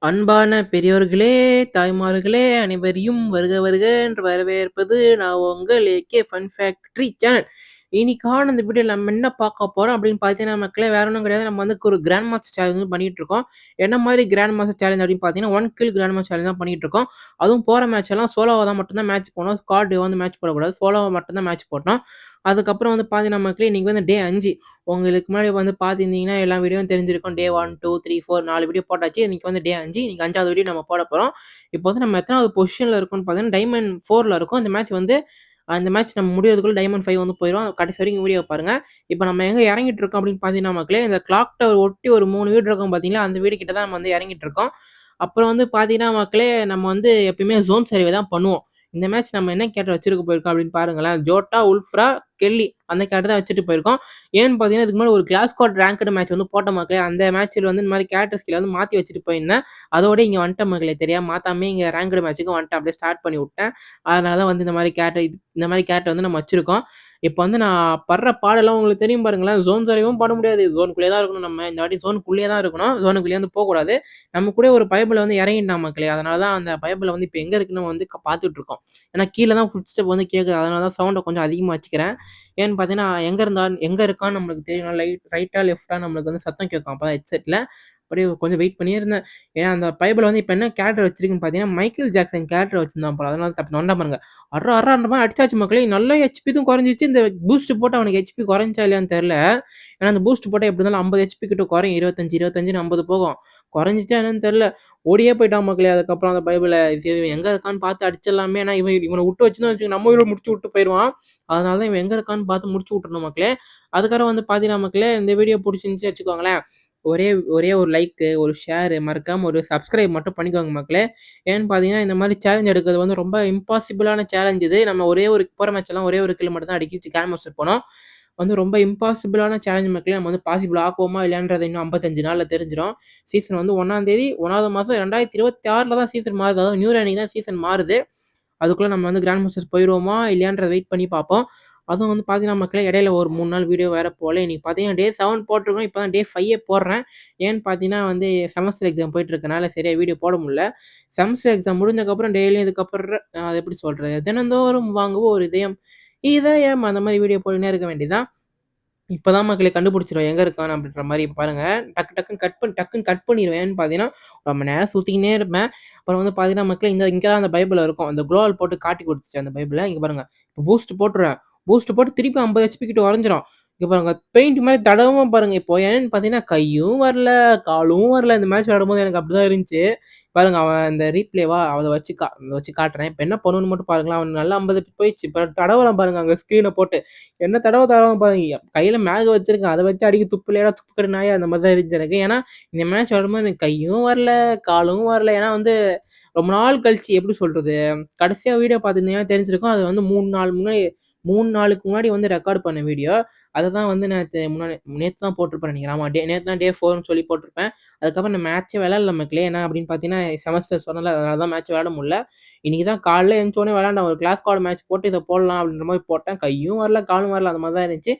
அன்பான பெரியோர்களே, தாய்மார்களே அனைவரையும் வருக வருக என்று வரவேற்பது நான் உங்கள் ஏகே ஃபன் ஃபேக்டரி சேனல். இன்னைக்கான இந்த வீடியோல நம்ம என்ன பார்க்க போறோம் அப்படின்னு பார்த்தீங்கன்னா மக்களே, வேற ஒண்ணும் கிடையாது. நம்ம வந்து ஒரு கிராண்ட் மாஸ்டர் சேலஞ்ச் வந்து பண்ணிட்டு இருக்கோம். என்ன மாரி கிராண்ட் மாஸ்டர் சேலஞ்ச் அப்படின்னு பார்த்தீங்கன்னா, 1 கில் கிராண்ட் மாஸ்டர் சேலஞ்ச் தான் பண்ணிட்டு இருக்கோம். அதுவும் போற மேட்ச் எல்லாம் சோலோவா தான் மட்டும் தான் மேட்ச் போடணும். ஸ்குவாட் வந்து மேட்ச் போடக்கூடாது. சோலோவா மட்டும் தான் மேட்ச் போடணும். அதுக்கப்புறம் வந்து பார்த்தீங்கன்னா மக்களே, இன்னைக்கு வந்து டே 5. உங்களுக்கு முன்னாடி வந்து பார்த்திருந்தீங்கன்னா, எல்லா வீடியோவும் தெரிஞ்சிருக்கும். டே 1, 2, 3, 4 4 வீடியோ போட்டாச்சு. இன்னைக்கு வந்து டே 5. இன்னைக்கு 5வது வீடியோ நம்ம போட போறோம். இப்போ வந்து நம்ம எத்தனாவது பொசிஷன்ல இருக்கோம்னு பார்த்தீங்கன்னா, டைமண்ட் 4ல இருக்கோம். இந்த மேட்ச் வந்து அந்த மேட்ச் நம்ம முடியறதுக்குள்ள டைமண்ட் 5 வந்து போயிரும். கடைசி வரைக்கும் வீடியோ பாருங்க. இப்போ நம்ம எங்க இறங்கிட்டு இருக்கோம் அப்படின்னு பார்த்தீங்கன்னா மக்களே, இந்த கிளாக் டவர் ஒட்டி ஒரு 3 வீடு இருக்கும் பார்த்தீங்களா, அந்த வீடு கிட்ட தான் நம்ம வந்து இறங்கிட்டு இருக்கோம். அப்புறம் வந்து பார்த்தீங்கன்னா மக்களே, நம்ம வந்து எப்பயுமே ஜோன் சர்வே தான் பண்ணுவோம். இந்த மேட்ச் நம்ம என்ன கேரக்டர் வச்சிருக்க போயிருக்கோம் அப்படின்னு பாருங்களேன். ஜோட்டா, உல்ஃப்ரா, கெல்லி அந்த கேரக்டர் தான் வச்சுட்டு போயிருக்கோம். ஏன்னு பார்த்தீங்கன்னா, இதுக்கு முன்னாடி ஒரு கிளாஸ் ஸ்குவாட் ரேங்க்டு மேட்ச் வந்து போட்டோம் மக்களே. அந்த மேட்ச்ல வந்து இந்த மாரி கேரக்டர் ஸ்கில்ல வந்து மாத்தி வச்சுட்டு போயிருந்தேன். அதோட இங்க வந்துட்டேன் மக்களே. தெரியாம மாத்தாமயே இங்க ரேங்க்டு மேட்ச்சுக்கு வந்துட்டேன். அப்படியே ஸ்டார்ட் பண்ணி விட்டேன். அதனால தான் வந்து இந்த மாரி கேரக்டர் வந்து நம்ம வச்சிருக்கோம். இப்ப வந்து நான் படுற பாடெல்லாம் உங்களுக்கு தெரியும் பாருங்களேன். ஜோன் சர்வேவும் பண்ண முடியாது. ஜோனுக்குள்ளேயே தான் இருக்கணும் நம்ம. இந்த வாட்டி ஜோனுக்குள்ளேயே தான் இருக்கணும். ஜோனுக்குள்ளேயே வந்து போக்கூடாது. நம்ம கூட ஒரு பயபுல வந்து இறங்கிட்டான் மக்களே. அதனால தான் அந்த பயபுல வந்து இப்ப எங்க இருக்குன்னு வந்து பார்த்துட்டு இருக்கோம். ஏன்னா கீழ தான் ஃபுட் ஸ்டெப் வந்து கேட்குது. அதனால தான் சவுண்ட கொஞ்சம் அதிகமா வச்சுக்கிறேன். ஏன்னு பார்த்தீங்கன்னா, எங்க இருக்கான்னு நம்மளுக்கு தெரியணும். ரைட்டா, லெஃப்ட்டா நம்மளுக்கு வந்து சத்தம் கேட்கும். அப்பதான் ஹெட்செட்ல. அப்படியே கொஞ்சம் வெயிட் பண்ணியே இருந்தேன். ஏன்னா அந்த பைபிள்ல வந்து இப்ப என்ன கேரக்டர் வச்சிருக்குன்னு பார்த்தீங்கன்னா, மைக்கேல் ஜாக்சன் கேரக்டர் வச்சிருந்தான் போல. அதனால தப்பு வந்தான் பாருங்க. அட்றா மாரி அடிச்சாச்சு மக்களே. நல்ல ஹெச்பி தான் குறைஞ்சிச்சு. இந்த பூஸ்ட் போட்டு அவனுக்கு ஹெச்பி குறைஞ்சுச்சா இல்லையான்னு தெரியல. ஏன்னா அந்த பூஸ்ட் போட்டா எப்படி இருந்தாலும் 50 ஹெச்பி கிட்ட குறையும். 25, 25ன்னு 50 போகும். குறைஞ்சுச்சா என்னன்னு தெரியல. ஓடியே போயிட்டான் மக்களே. அதுக்கப்புறம் அந்த பைபிள இது எங்க இருக்கான்னு பார்த்து அடிச்சிடலாமே. ஏன்னா இவன விட்டு வச்சுருந்தோம்னு வச்சுக்கோங்க, நம்ம இவன முடிச்சு விட்டு போயிருவான். அதனால தான் இவன் எங்க இருக்கான்னு பார்த்து முடிச்சு விட்டுறணும் மக்களே. அதுக்கப்புறம் வந்து பார்த்தீங்கன்னா மக்களே, இந்த வீடியோ புடிச்சிருந்துச்சு வச்சுக்கோங்களேன், ஒரே ஒரே ஒரு லைக்கு, ஒரு ஷேரு, மறக்காம ஒரு சப்ஸ்கிரைப் மட்டும் பண்ணிக்கோங்க மக்களே. ஏன்னு பார்த்தீங்கன்னா, இந்த மாரி சேலஞ்ச் எடுக்கிறது வந்து ரொம்ப இம்பாசிபிளான சேலஞ்ச் இது. நம்ம ஒரே ஒரு போற மேட்ச் எல்லாம் ஒரே ஒரு கில் மட்டும் தான் அடிச்சு கிராண்ட் மாஸ்டர் போனோம். வந்து ரொம்ப இம்பாசிபிளான சேலஞ்ச் மக்களே. நம்ம வந்து பாசிபிள் ஆக்குவோமா இல்லையான்றது இன்னும் 55 நாள்ல தெரிஞ்சிரும். சீசன் வந்து 1ஆம் தேதி 1வது மாசம் 2026ல தான் சீசன் மாறுது. அதாவது நியூ இயர் அன்னைக்கு தான் சீசன் மாறுது. அதுக்குள்ள நம்ம வந்து கிராண்ட் மாஸ்டர்ஸ் போயிருவோமா இல்லையான்றத வெயிட் பண்ணி பார்ப்போம். அதுவும் வந்து பார்த்தீங்கன்னா மக்களே, இடையில ஒரு 3 நாள் வீடியோ வேற போல. இன்னைக்கு பார்த்தீங்கன்னா டே 7 போட்டிருக்கோம். இப்ப தான் டே 5 போடுறேன். ஏன்னு பார்த்தீங்கன்னா வந்து செமஸ்டர் எக்ஸாம் போயிட்டு இருக்கனால சரியா வீடியோ போட முடியல. செமஸ்டர் எக்ஸாம் முடிஞ்சதுக்கப்புறம் டெய்லியும் இதுக்கப்புறம் அது எப்படி சொல்றது? தினந்தோறும் வாங்குவோம் ஒரு இதயம், இதயம் அந்த மாரி வீடியோ போட்டுன்னே இருக்க வேண்டியதுதான். இப்பதான் மக்களே கண்டுபிடிச்சிருவேன் எங்க இருக்கான் அப்படின்ற மாரி. பாருங்க, டக்குன்னு கட் பண்ணிருவேன். ஏன்னு பார்த்தீங்கன்னா, ரொம்ப நேரம் சுத்திக்கினே இருப்பேன். அப்புறம் வந்து பார்த்தீங்கன்னா மக்களே, இங்க தான் அந்த பைபிள் இருக்கும். அந்த குளோவால் போட்டு காட்டி குடுத்துச்சு அந்த பைபிள. இங்க பாருங்க. இப்போ பூஸ்ட் போட்டுருவேன். பூஸ்ட் போட்டு திருப்பி 50 ஹெச்பி கிட்ட உடைஞ்சிரும். இங்க பாருங்க, பெயிண்ட் மாரி தடவுவேன் பாருங்க. இப்போ ஏன்னு பார்த்தீங்கன்னா, கையும் வரல, காலும் வரல. இந்த மேட்ச் விளையாடும்போது எனக்கு அப்படிதான் இருந்துச்சு. பாருங்க, அவன் இந்த ரீப்ளேவா அத வச்சு காட்டுறேன். இப்ப என்ன பண்ணணும்னு மட்டும் பாருங்களேன். அவனுக்கு நல்லா 50 போயிடுச்சு. இப்ப தடவுறான் பாருங்க அங்க ஸ்க்ரீன போட்டு. என்ன தடவ பாருங்க. கையில மேக் வச்சிருக்கேன். அத வச்சு அடிக்க துப்புலையாடா துப்புக்கடி நாயே அந்த மாரி தான் இருந்துச்சு எனக்கு. ஏன்னா, இந்த மேட்ச் விளையாடும்போது எனக்கு கையும் வரல, காலும் வரல. ஏன்னா வந்து ரொம்ப நாள் கழிச்சு எப்படி சொல்றது? கடைசியா வீடியோ பார்த்திருந்தீங்கன்னா தெரிஞ்சிருக்கும். அது வந்து 3 நாளுக்கு முன்னாடி வந்து ரெக்கார்ட் பண்ண வீடியோ. அததான் வந்து நேத்து தான் போட்டிருப்பேன்னு நெனைக்கிறேன். ஆமா, நேத்து தான் டே 4ன்னு சொல்லி போட்டிருப்பேன். அதுக்கப்புறம் நான் மேட்ச்சே விளையாடல மக்களே. ஏன்னா அப்படின்னு பார்த்தீங்கன்னா, செமஸ்டர் சொன்னேன்ல அதனால தான் மேட்ச் விளையாட முடியல. இன்னைக்கு தான் காலைல எந்திச்ச உடனே விளையாண்டேன். ஒரு கிளாஸ் ஸ்குவாட் மேட்ச் போட்டு இத போடலாம் அப்படின்ற மாரி போட்டேன். கையும் வரல, காலும் வரல. அந்த மாரி தான் இருந்துச்சு.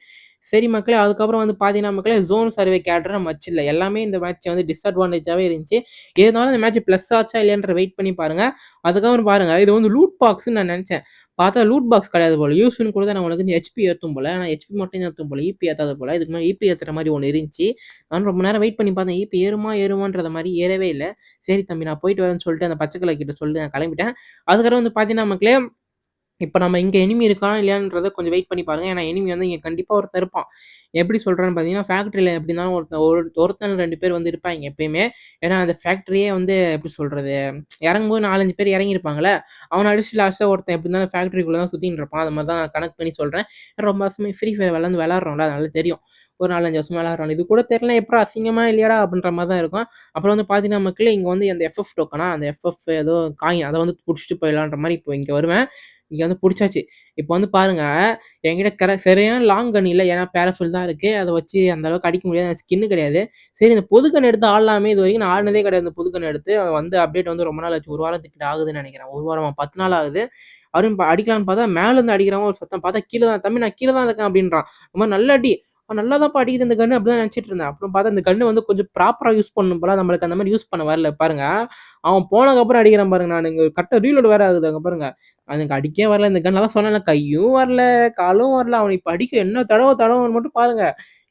சரி மக்களே, அதுக்கப்புறம் வந்து பார்த்தீங்கன்னா மக்களே, ஜோன் சர்வே கேரக்டர நம்ம வச்சிடல. எல்லாமே இந்த மேட்ச் வந்து டிஸ்அட்வான்டேஜாவே இருந்துச்சு. இருந்தாலும் இந்த மேட்ச் பிளஸ் ஆச்சா இல்லையான்றத வெயிட் பண்ணி பாருங்க. அதுக்கப்புறம் பாருங்க, இது வந்து லூட் பாக்ஸ்ன்னு நான் நெனச்சேன். பார்த்தா லூட் பாக்ஸ் கிடையாது போல. யூஸ்ன்னு குடுத்தா நம்மளுக்கு வந்து ஹெச்பி ஏத்தும் போல. ஆனா ஹெச்பி மட்டும் தான் ஏத்தும் போல. ஈபி ஏத்தாது போல. இதுக்கு முன்னாடி ஈபி ஏத்துற மாரி ஒண்ணு இருந்துச்சு. நானும் ரொம்ப நேரம் வெயிட் பண்ணி பார்த்தேன். ஈபி ஏறுமான்றத மாரி ஏறவே இல்ல. சரி தம்பி நான் போயிட்டு வரேன்னு சொல்லிட்டு அந்த பச்சை கலர் கிட்ட சொல்லிட்டு நான் கிளம்பிட்டேன். அதுக்கப்புறம் வந்து பார்த்தீங்கன்னா மக்களே, இப்ப நம்ம இங்க எனிமி இருக்கானா இல்லையான்றத கொஞ்சம் வெயிட் பண்ணி பாருங்க. ஏன்னா எனிமி வந்து இங்க கண்டிப்பா ஒருத்தன் இருப்பான். எப்படி சொல்றேன்னு பார்த்தீங்கன்னா, ஃபேக்டரில எப்படி இருந்தாலும் ஒருத்தன் 2 பேர் வந்து இருப்பாய்ங்க எப்பயுமே. ஏன்னா அந்த ஃபேக்டரியே வந்து எப்படி சொல்றது? இறங்கும்போது 4, 5 பேர் இறங்கியிருப்பாங்கல்ல. அவன அடிச்சுட்டு லாஸ்ட்டா ஒருத்தன் எப்படி இருந்தாலும் ஃபேக்டரிக்குள்ள தான் சுத்தின்னு இருப்பான். அது மாரி தான் நான் கணக்கு பண்ணி சொல்றேன். ரொம்ப வருஷமா ஃப்ரீ ஃபயர் விளையாடுறோம்ல. அதனால தெரியும். ஒரு 4, 5 வருஷமா விளையாடுறோம். இது கூட தெரியல எப்புட்றா அசிங்கமா இல்லையாடா? அப்படின்ற மாரி தான் இருக்கும். அப்புறம் வந்து பார்த்தீங்கன்னா மக்களே, இங்க வந்து அந்த எஃப்எஃப் டோக்கனா அந்த எஃப்எஃப் ஏதோ காயின் அத வந்து புடிச்சுட்டு போயிடலான்ற மாரி இப்போ இங்க வருவேன். இங்க வந்து புடிச்சாச்சு. இப்ப வந்து பாருங்க, என்கிட்ட சரியான லாங் கன் இல்ல. ஏன்னா பேராஃபில் தான் இருக்கு. அத வச்சு அந்த அளவுக்கு அடிக்க முடியாது. ஸ்கின் கிடையாது. சரி இந்த பொது கன் எடுத்து ஆடலாமே. இதுவரைக்கும் நான் ஆடுனதே கிடையாது. இந்த பொது கன் எடுத்து வந்து அப்டேட் வந்து ரொம்ப நாள் ஆச்சு. 1 வாரத்துக்கிட்ட ஆகுதுன்னு நெனைக்கிறேன். 1 வாரமா 10 நாள் ஆகுது. அருண் அடிக்கலான்னு பார்த்தா மேல இருந்து அடிக்கிறான் ஒரு சத்தம். பார்த்தா கீழ தான் "தம்பி நான் கீழ தான் இருக்கேன்" அப்டின்றான். ரொம்ப நல்ல அடி. நல்லா தான்ப்பா அடிக்குது இந்த கன்னு" அப்படிதான் நினைச்சுட்டு இருந்தேன். அப்புறம் பார்த்தா இந்த கன்னு வந்து கொஞ்சம் ப்ராப்பரா யூஸ் பண்ணணும் போல. நம்மளுக்கு அந்த மாரி யூஸ் பண்ண வரல பாருங்க. அவன் போனதுக்கப்புறம் அடிக்கிறேன் பாருங்க நானு. இங்க கரெக்ட்டா ரீலோட் வேற ஆகுது அங்க பாருங்க. எனக்கு அடிக்கவே வரல இந்த கன். அதான் சொன்னேன்ல கையும் வரல, காலும் வரல. அவன இப்ப அடிக்க என்ன தடவன்னு மட்டும் பாருங்க.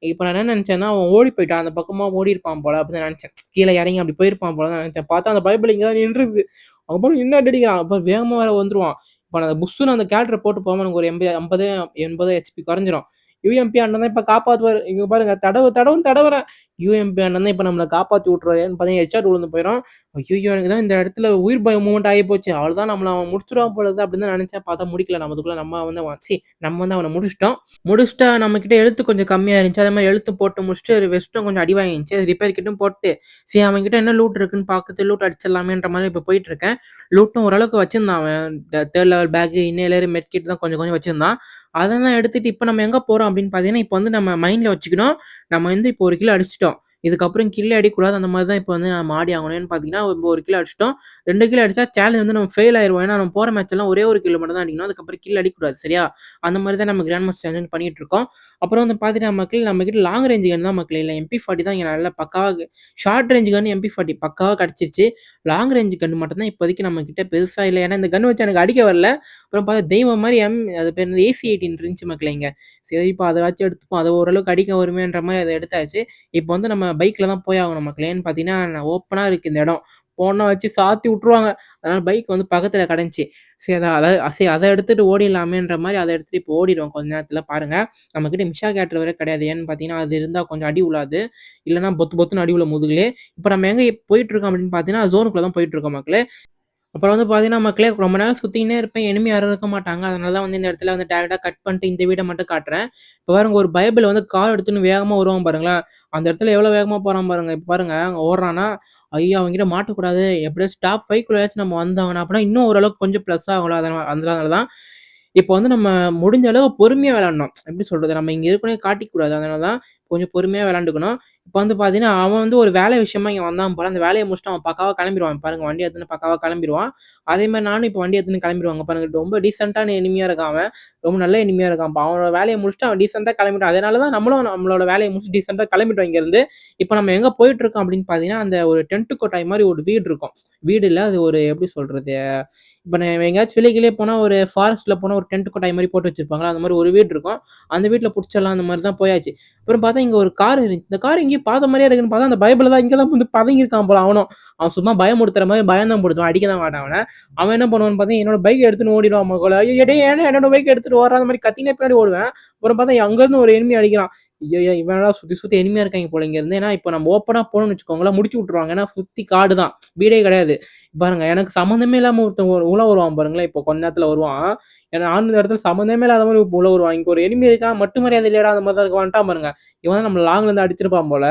இப்ப நான் என்ன நெனச்சேன்னா, அவன் ஓடி போய்ட்டான். அந்த பக்கமா ஓடியிருப்பான் போல அப்படின்னு நெனச்சேன். கீழ எறங்கி அப்படி போயிருப்பான் போல தான் நெனச்சேன். பார்த்தா அந்த பைபிள் இங்க தான் நின்றுருக்கு. அவன் பாட்டுக்கு நின்னு அடிக்கிறான். அப்ப வேகமா வேற வந்துருவான். இப்ப நான் புஸ்ஸுன்னு அந்த கேரக்டர போட்டு போகாம எனக்கு ஒரு 50 80 ஹெச்பி கொறஞ்சிரும். யுஎம்பி அண்ணன் தான் இப்ப காப்பாத்துவாரு. இங்க பாருங்க தடவுன்னு தடவுறேன். யுஎம்பி அண்ணன் தான் இப்ப நம்மள காப்பாத்தி விட்டுருவாருன்னு பார்த்தீங்கன்னா, ஹெட்ஷாட் விழுந்து போயிரும். ஐய்யய்யோ! எனக்கு தான் இந்த இடத்துல உயிர் பயம் மூவ்மெண்ட் ஆகி போச்சு. அவ்வளோதான் நம்மள அவன் முடிச்சுருவான் போல இருக்குது அப்படின்னு தான் நெனச்சேன். பார்த்தா முடிக்கல. நம்ம அதுக்குள்ள நம்ம வந்து அவன முடிச்சுட்டோம். முடிச்சுட்டா நம்மகிட்ட எழுத்து கொஞ்சம் கம்மியா இருந்துச்சு. அதே மாரி எழுத்து போட்டு முடிச்சுட்டு வெஸ்ட்டும் கொஞ்சம் அடி வாங்கிருந்துச்சு. ரிப்பேர் கிட்டும் போட்டு, சரி அவன்கிட்ட என்ன லூட் இருக்குன்னு பார்த்துட்டு லூட் அடிச்சிடலாமேன்ற மாரி இப்ப போயிட்டுருக்கேன். லூட்டும் ஓரளவுக்கு வச்சிருந்தான் அவன். 3 லெவல் பேக், இன்னேலர், மெட் கிட் தான் கொஞ்சம் கொஞ்சம் வச்சிருந்தான். அதெல்லாம் எடுத்துட்டு இப்ப நம்ம எங்க போறோம் அப்படின்னு பார்த்தீங்கன்னா, இப்ப வந்து நம்ம மைண்ட்ல வச்சுக்கணும். நம்ம வந்து இப்போ 1 கிலோ அடிச்சுட்டோம். இதுக்கப்புறம் கில் அடிக்கக்கூடாது. அந்த மாரி தான் இப்ப வந்து நம்ம ஆடி ஆகணும். ஏன்னு பார்த்தீங்கன்னா, இப்போ 1 கிலோ அடிச்சுட்டோம். 2 கிலோ அடிச்சா சேலஞ்ச் வந்து நம்ம ஃபெயில் ஆயிருவோம். ஏன்னா, நம்ம போற மேட்ச் எல்லாம் ஒரே 1 கிலோ மட்டும் தான் அடிக்கணும். அதுக்கப்புறம் கில் அடிக்கக்கூடாது. சரியா? அந்த மாரி தான் நம்ம கிராண்ட் மாஸ்டர் சேலஞ்ச் பண்ணிட்டு இருக்கோம். அப்புறம் வந்து பார்த்தீங்கன்னா மக்களே, நம்மகிட்ட லாங் ரேஞ்ச் கன் தான் மக்களே இல்ல. MP40 தான் இங்க நல்லா பக்காவா ஷார்ட் ரேஞ்ச் கன் MP40 பக்காவா கிடைச்சிருச்சு. லாங் ரேஞ்ச் கன் மட்டும் தான் இப்போதைக்கு நம்ம கிட்ட பெருசா இல்ல. ஏன்னா, இந்த கன் வச்சு எனக்கு அடிக்க வரல. அப்புறம் பார்த்தா தெய்வம் மாரி அது பேர் என்னது AC-18 இருந்துச்சு மக்களே இங்க. சரி இப்ப அத வச்சு எடுத்துப்போம். அது ஓரளவுக்கு அடிக்க வருமேன்ற மாரி அத எடுத்தாச்சு. இப்ப வந்து நம்ம பைக்ல தான் போய் ஆகணும் மக்களே. ஏன்னு பார்த்தீங்கன்னா, ஓப்பனா இருக்கு இந்த இடம். போனா வச்சு சாத்தி உட்டுருவாங்க. அதனால பைக் வந்து பக்கத்துல கடந்துச்சு. சரி அத எடுத்துட்டு ஓடிடலாமேன்ற மாரி அத எடுத்துட்டு இப்போ ஓடிருவோம் கொஞ்ச நேரத்துல பாருங்க. நம்மகிட்ட மிஷா கேரக்டர் வேற கிடையாது. ஏன்னு பார்த்தீங்கன்னா, அது இருந்தா கொஞ்சம் அடி உழாது. இல்லன்னா பொத்து பொத்துன்னு அடி விழும் முதுகுலயே. இப்ப நம்ம எங்க போயிட்டுருக்கோம் அப்படின்னு பார்த்தீங்கன்னா, ஜோனுக்குள்ள தான் போயிட்டுருக்கோம் மக்களே. அப்புறம் வந்து பார்த்தீங்கன்னா, மக்களே ரொம்ப நேரம் சுத்திக்கின்னே இருப்பேன். எனிமி யாரும் இருக்க மாட்டாங்க. அதனால தான் வந்து இந்த இடத்துல வந்து டைரக்ட்டா கட் பண்ணிட்டு இந்த வீட மட்டும் காட்டுறேன். இப்ப பாருங்க ஒரு பைபிள் வந்து கார் எடுத்துன்னு வேகமா வருவான் பாருங்களேன். அந்த இடத்துல எவ்வளோ வேகமா போறான் பாருங்க. இப்ப பாருங்க அங்க ஓடுறான்னா, ஐயோ! அவன்கிட்ட மாட்டக்கூடாது. எப்படியாச்சும் டாப் 5 குள்ளயாச்சும் நம்ம வந்தாகணும். அப்பன்னா இன்னும் ஓரளவுக்கு கொஞ்சம் ப்ளஸ் ஆகும்ல. அதனால தான். இப்ப வந்து நம்ம முடிஞ்ச அளவு பொறுமையா விளையாடணும். எப்படி சொல்றது? நம்ம இங்க இருக்கோன்னே காட்டிக்க கூடாது. அதனால தான் கொஞ்சம் பொறுமையா விளையாண்டுக்கணும். இப்ப வந்து பார்த்தீங்கன்னா, அவன் வந்து ஒரு வேலை விஷயமா இங்க வந்தான் போல. அந்த வேலைய முடிச்சுட்டு அவன் பக்காவா கிளம்பிருவான். பாருங்க வண்டி எடுத்துன்னு பக்காவா கிளம்பிருவான். அதே மாரி நானும் இப்ப வண்டி எடுத்துன்னு கிளம்பிருவாங்க பாருங்க. ரொம்ப டீசென்ட்டான எனிமியா இருக்கான் அவன். ரொம்ப நல்ல எனிமியா இருக்கான். அவனோட வேலைய முடிச்சுட்டு அவன் டீசென்ட்டா கிளம்பிட்டான். அதனால தான் நம்மளும் நம்மளோட வேலைய முடிச்சுட்டு டீசென்ட்டா கிளம்பிட்டோம் இங்கருந்து. இப்ப நம்ம எங்க போயிட்டுருக்கோம் அப்படின்னு பார்த்தீங்கன்னா, அந்த ஒரு டென்ட் கொட்டாய் மாரி ஒரு வீடு இருக்கும். வீடு இல்ல. அது ஒரு எப்படி சொல்றது? இப்ப நான் எங்கேயாச்சும் வெளிய கிளிய போனா ஒரு ஃபாரஸ்ட்ல போனா ஒரு டென்ட் கொட்டாய் மாரி போட்டு வச்சிருப்பாங்கல்ல, அந்த மாரி ஒரு வீடு இருக்கும். அந்த வீட்ல புடிச்சிடலாம் அந்த மாரி தான் போயாச்சு. அப்புறம் பார்த்தா இங்க ஒரு கார் இருந்துச்சு. இந்த கார் எங்கேயோ பார்த்த மாரியே இருக்குன்னு பார்த்தா, அந்த பைபிள்ல தான் இங்க தான் வந்து பதுங்கியிருக்கான் போல அவனும். அவன் சும்மா பயமுறுத்துற மாரி பயம் தான் படுத்துவான். அடிக்க தான் மாட்டான் அவன. அவன் என்ன பண்ணுவான்னு பார்த்தீங்கன்னா, என்னோட பைக்க எடுத்துன்னு ஓடிருவான் மகோல. ஐயய்யோ! டேய் ஏன்டா என்னோட பைக்க எடுத்துட்டு ஓடுற? அந்த மாரி கத்தினே பின்னாடி ஓடுவேன். அப்புறம் பார்த்தா அங்கருந்து ஒரு எனிமி அடிக்கிறான். ஐயய்யோ! இவன் என்னடா சுத்தி சுத்தி எனிமியா இருக்காய்ங்க போல இங்கருந்து. ஏன்னா இப்ப நம்ம ஓப்பனா போனோம்னு வச்சுக்கோங்களேன், முடிச்சு விட்டுருவாங்க. ஏன்னா சுத்தி காடு தான். வீடே கிடையாது. பாருங்க எனக்கு சம்மந்தமே இல்லாம ஒருத்தன் உள்ள வருவான் பாருங்களேன், இப்போ கொஞ்ச நேரத்துல வருவான். ஏன்னா நானும் இந்த இடத்துல சம்மந்தமே இல்லாத மாரி உள்ள வருவான். இங்க ஒரு எனிமி இருக்கான், மட்டும் மரியாதை இல்லையாடா அந்த மாரி தான் இருக்க வந்துட்டான் பாருங்க. இவன் தான் நம்மள லாங்ல இருந்து அடிச்சிருப்பான் போல.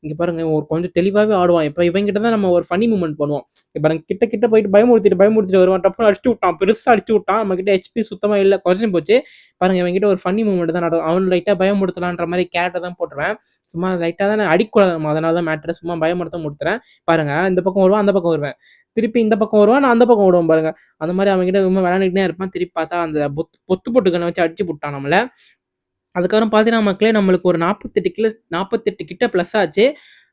இங்க பாருங்க ஒரு கொஞ்சம் தெளிவாவே ஆடுவான். இப்ப இவன்கிட்ட தான் நம்ம ஒரு ஃபன்னி மூவ்மெண்ட் பண்ணுவோம். இப்ப பாருங்க கிட்ட கிட்ட போயிட்டு பயமுறுத்திட்டு வருவான். டப்புனு அடிச்சு விட்டான். பெருசா அடிச்சு விட்டான். நம்மகிட்ட ஹெச்பி சுத்தமா இல்ல. குறைஞ்சு போச்சு. பாருங்க இவன்கிட்ட ஒரு ஃபன்னி மூவ்மெண்ட் தான் நடக்கும். அவன லைட்டா பயமுறுத்தலான்ற மாரி கேரக்டர் தான் போட்டுருவேன். சும்மா லைட்டா தான் அடிக்கக்கூடாது நம்ம. அதனால தான் மேட்டரு. சும்மா பயமுறுத்த முடுத்துறேன். பாருங்க இந்த பக்கம் வருவான், அந்த பக்கம் வருவேன். திருப்பி இந்த பக்கம் வருவான், நான் அந்த பக்கம் ஓடுவேன் பாருங்க. அந்த மாரி அவன்கிட்ட சும்மா விளையாண்டுக்கிட்டே இருப்பேன். திருப்பி பார்த்தா அந்த பொத்து பொட்டு கன்ன வச்சு அடிச்சு புட்டான் நம்மள. அதுக்கப்புறம் பார்த்தீங்கன்னா மக்களே நம்மளுக்கு ஒரு 48 கிட்ட பிளஸ் ஆச்சு.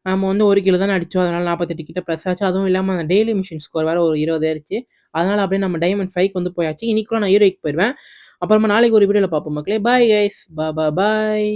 நம்ம வந்து 1 கிலோ தானே அடிச்சோம். அதனால 48 கிட்ட பிளஸ் ஆச்சு. அதுவும் இல்லாம அந்த டெய்லி மிஷன் ஸ்கோர் வேற ஒரு 20 ஏறுச்சு. அதனால அப்படியே நம்ம டைமண்ட் 5க்கு வந்து போயாச்சு. இன்னைக்கு கூட நான் ஹீரோயிக்கு போயிருவேன். அப்புறமா நாளைக்கு ஒரு வீடியோல பார்ப்போம் மக்களே. Bye guys. பாய்.